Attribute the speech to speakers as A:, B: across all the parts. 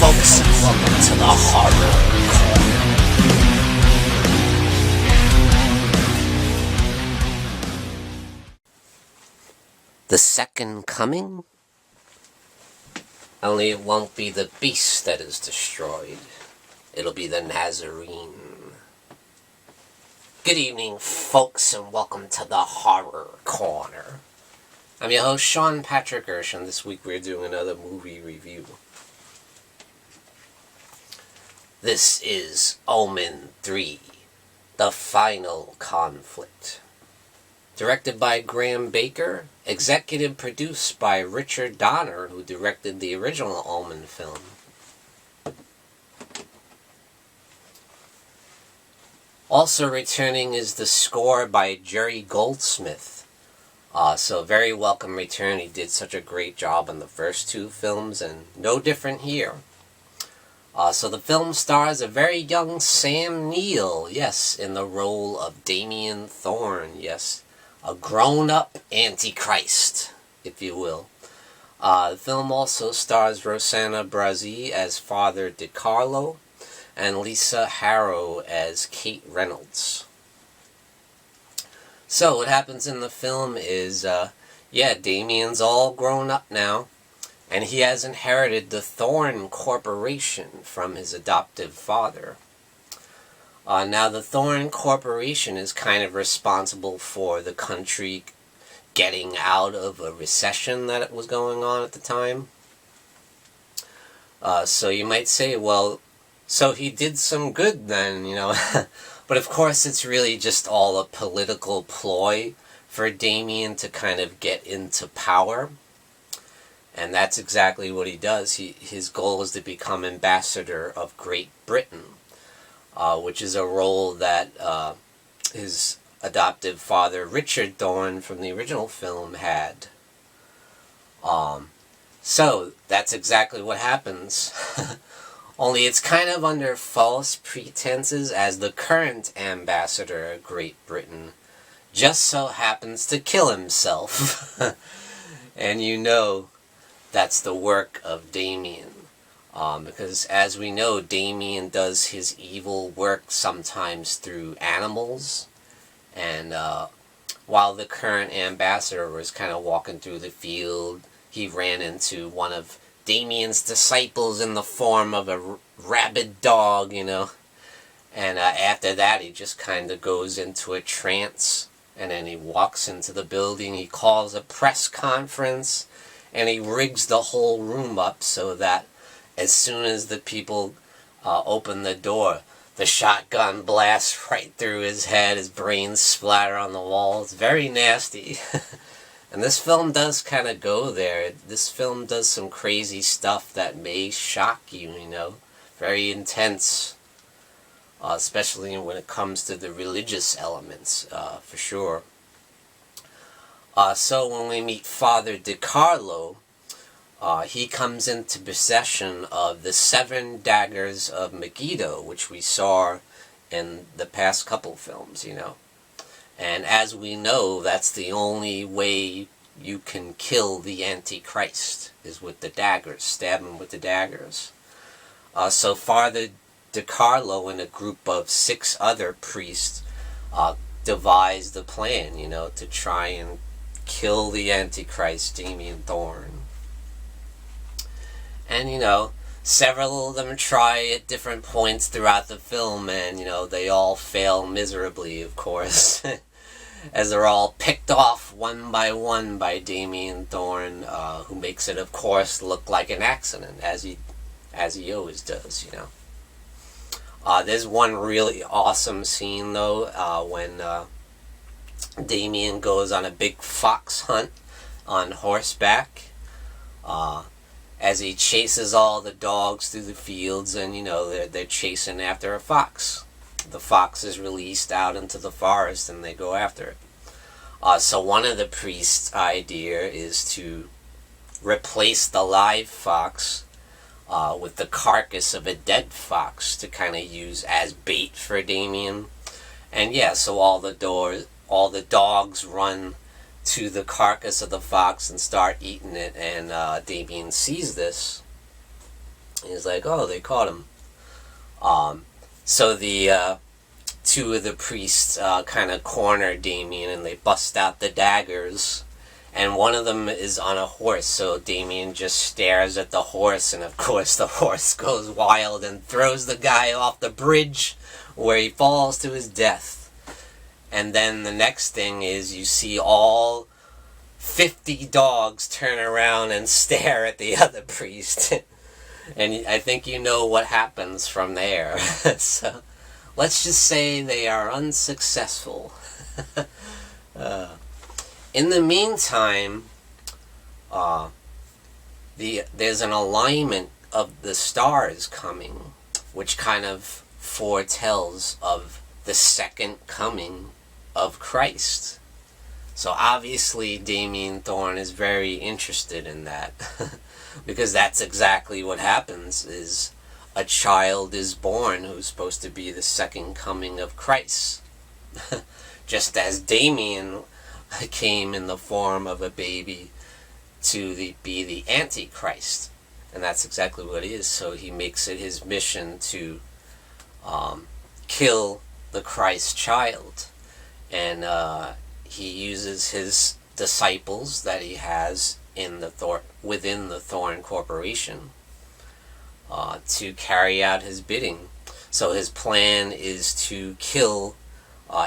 A: folks, and welcome to the Horror Corner. The second coming? Only it won't be the beast that is destroyed. It'll be the Nazarene. Good evening, folks, and welcome to the Horror Corner. I'm your host, Sean Patrick Gersh, and this week we're doing another movie review. This is Omen 3, The Final Conflict. Directed by Graham Baker, executive produced by Richard Donner, who directed the original Omen film. Also returning is the score by Jerry Goldsmith. So very welcome return. He did such a great job on the first two films, and no different here. So the film stars a very young Sam Neill, yes, in the role of Damien Thorne, yes, a grown-up Antichrist, if you will. The film also stars Rosanna Brazzi as Father DiCarlo, and Lisa Harrow as Kate Reynolds. So what happens in the film is, Damien's all grown up now, and he has inherited the Thorne Corporation from his adoptive father. Now the Thorne Corporation is kind of responsible for the country getting out of a recession that was going on at the time. So you might say, well, so he did some good then, But of course it's really just all a political ploy for Damien to kind of get into power. And that's exactly what he does. His goal is to become ambassador of Great Britain, which is a role that his adoptive father, Richard Thorne, from the original film had. So that's exactly what happens. Only it's kind of under false pretenses, as the current ambassador of Great Britain just so happens to kill himself. And that's the work of Damien. Because as we know, Damien does his evil work sometimes through animals. And while the current ambassador was kind of walking through the field, he ran into one of Damien's disciples in the form of a rabid dog, And after that, he just kind of goes into a trance. And then he walks into the building. He calls a press conference. And he rigs the whole room up so that as soon as the people open the door, the shotgun blasts right through his head. His brains splatter on the walls. Very nasty. And this film does kind of go there. This film does some crazy stuff that may shock you, Very intense. Especially when it comes to the religious elements, for sure. So when we meet Father DiCarlo, he comes into possession of the 7 daggers of Megiddo, which we saw in the past couple films, And as we know, that's the only way you can kill the Antichrist, is with the daggers. Stab him with the daggers. So Father DiCarlo and a group of 6 other priests devised the plan, to try and kill the Antichrist, Damien Thorne. And, several of them try at different points throughout the film, and, they all fail miserably, of course. As they're all picked off one by Damien Thorne, who makes it, of course, look like an accident, as he always does, There's one really awesome scene, though, when Damien goes on a big fox hunt on horseback, as he chases all the dogs through the fields, and, they're chasing after a fox. The fox is released out into the forest, and they go after it. So one of the priest's idea is to replace the live fox with the carcass of a dead fox to kind of use as bait for Damien. And so all the dogs run to the carcass of the fox and start eating it, and Damien sees this. He's like, oh, they caught him. So the two of the priests kind of corner Damien, and they bust out the daggers. And one of them is on a horse, so Damien just stares at the horse, and of course the horse goes wild and throws the guy off the bridge, where he falls to his death. And then the next thing is you see all 50 dogs turn around and stare at the other priest. And I think you know what happens from there. So let's just say they are unsuccessful. In the meantime, there's an alignment of the stars coming, which kind of foretells of the second coming of Christ. So obviously Damien Thorn is very interested in that, because that's exactly what happens, is a child is born who's supposed to be the second coming of Christ. Just as Damien came in the form of a baby to be the Antichrist. And that's exactly what it is. So he makes it his mission to kill the Christ child. And he uses his disciples that he has within the Thorn Corporation to carry out his bidding. So his plan is to kill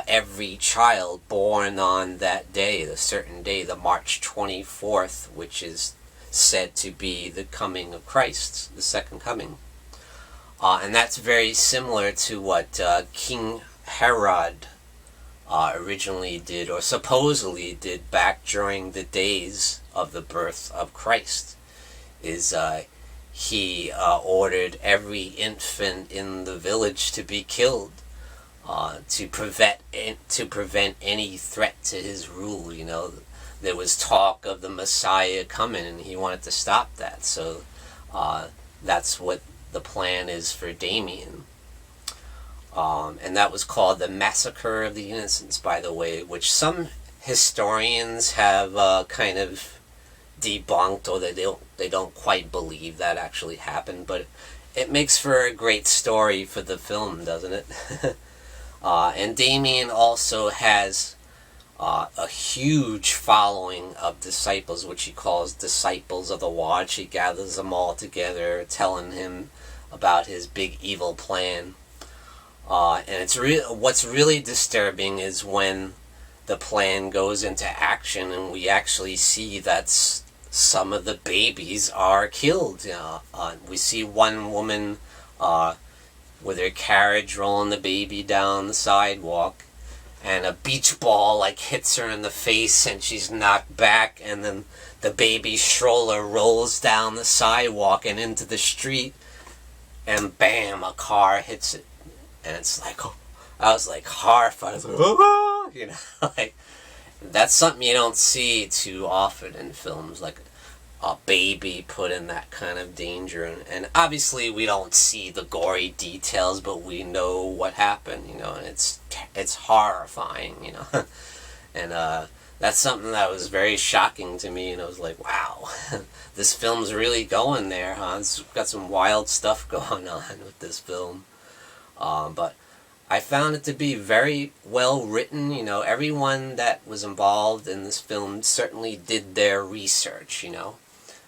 A: every child born on that day, the certain day, the March 24th, which is said to be the coming of Christ, the second coming. And that's very similar to what King Herod originally did, or supposedly did, back during the days of the birth of Christ. He ordered every infant in the village to be killed, to prevent any threat to his rule. You know, there was talk of the Messiah coming, and he wanted to stop that. So that's what the plan is for Damien. And that was called the Massacre of the Innocents, by the way, which some historians have kind of debunked, or they don't quite believe that actually happened. But it makes for a great story for the film, doesn't it? And Damien also has a huge following of disciples, which he calls Disciples of the Watch. He gathers them all together, telling him about his big evil plan. And it's what's really disturbing is when the plan goes into action and we actually see that some of the babies are killed. We see one woman with her carriage rolling the baby down the sidewalk, and a beach ball hits her in the face and she's knocked back, and then the baby stroller rolls down the sidewalk and into the street, and bam, a car hits it. And it's I was horrified. I was oh! That's something you don't see too often in films, like a baby put in that kind of danger. And obviously we don't see the gory details, but we know what happened, and it's horrifying, And that's something that was very shocking to me, and I was like, wow, this film's really going there, huh? It's got some wild stuff going on with this film. But I found it to be very well written. Everyone that was involved in this film certainly did their research, and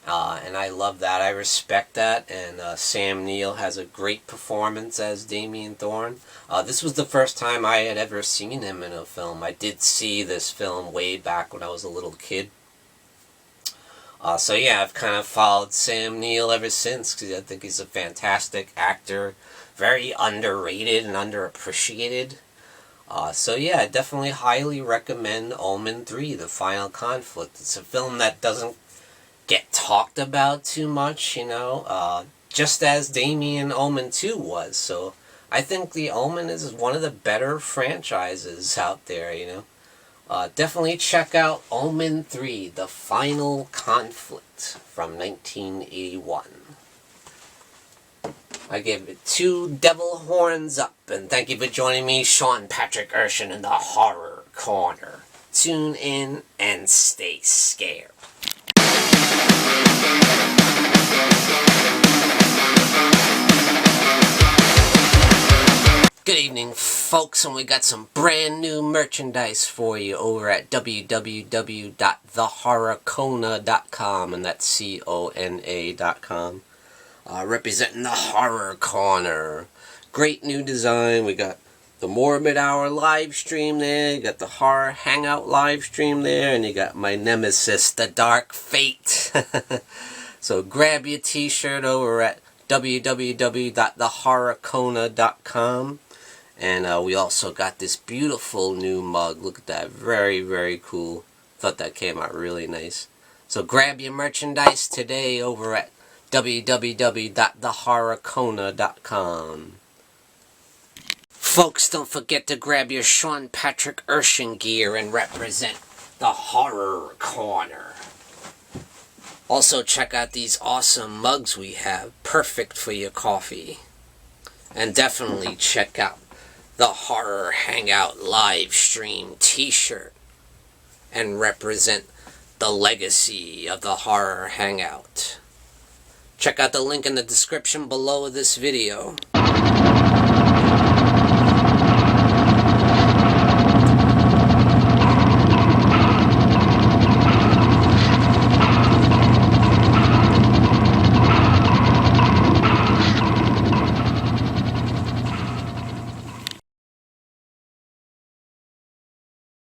A: I love that. I respect that. And Sam Neill has a great performance as Damien Thorn. This was the first time I had ever seen him in a film. I did see this film way back when I was a little kid. So yeah, I've kind of followed Sam Neill ever since, because I think he's a fantastic actor. Very underrated and underappreciated. So yeah, I definitely highly recommend Omen 3, The Final Conflict. It's a film that doesn't get talked about too much, just as Damien Omen 2 was. So I think the Omen is one of the better franchises out there, Definitely check out Omen 3, The Final Conflict from 1981. I give it 2 devil horns up, and thank you for joining me, Sean Patrick Urshan, in the Horror Corner. Tune in and stay scared. Good evening, folks, and we got some brand new merchandise for you over at www.thehorrorkona.com, and that's CONA.com. Representing the Horror Corner. Great new design. We got the Morbid Hour live stream there, you got the Horror Hangout live stream there, and you got my nemesis, the Dark Fate. So grab your t-shirt over at www.thehorrorkona.com. And we also got this beautiful new mug. Look at that. Very, very cool. Thought that came out really nice. So grab your merchandise today over at www.thehorrorkona.com. Folks, don't forget to grab your Sean Patrick Urshan gear and represent the Horror Corner. Also check out these awesome mugs we have. Perfect for your coffee. And definitely check out the Horror Hangout live stream t-shirt and represent the legacy of the Horror Hangout. Check out the link in the description below this video.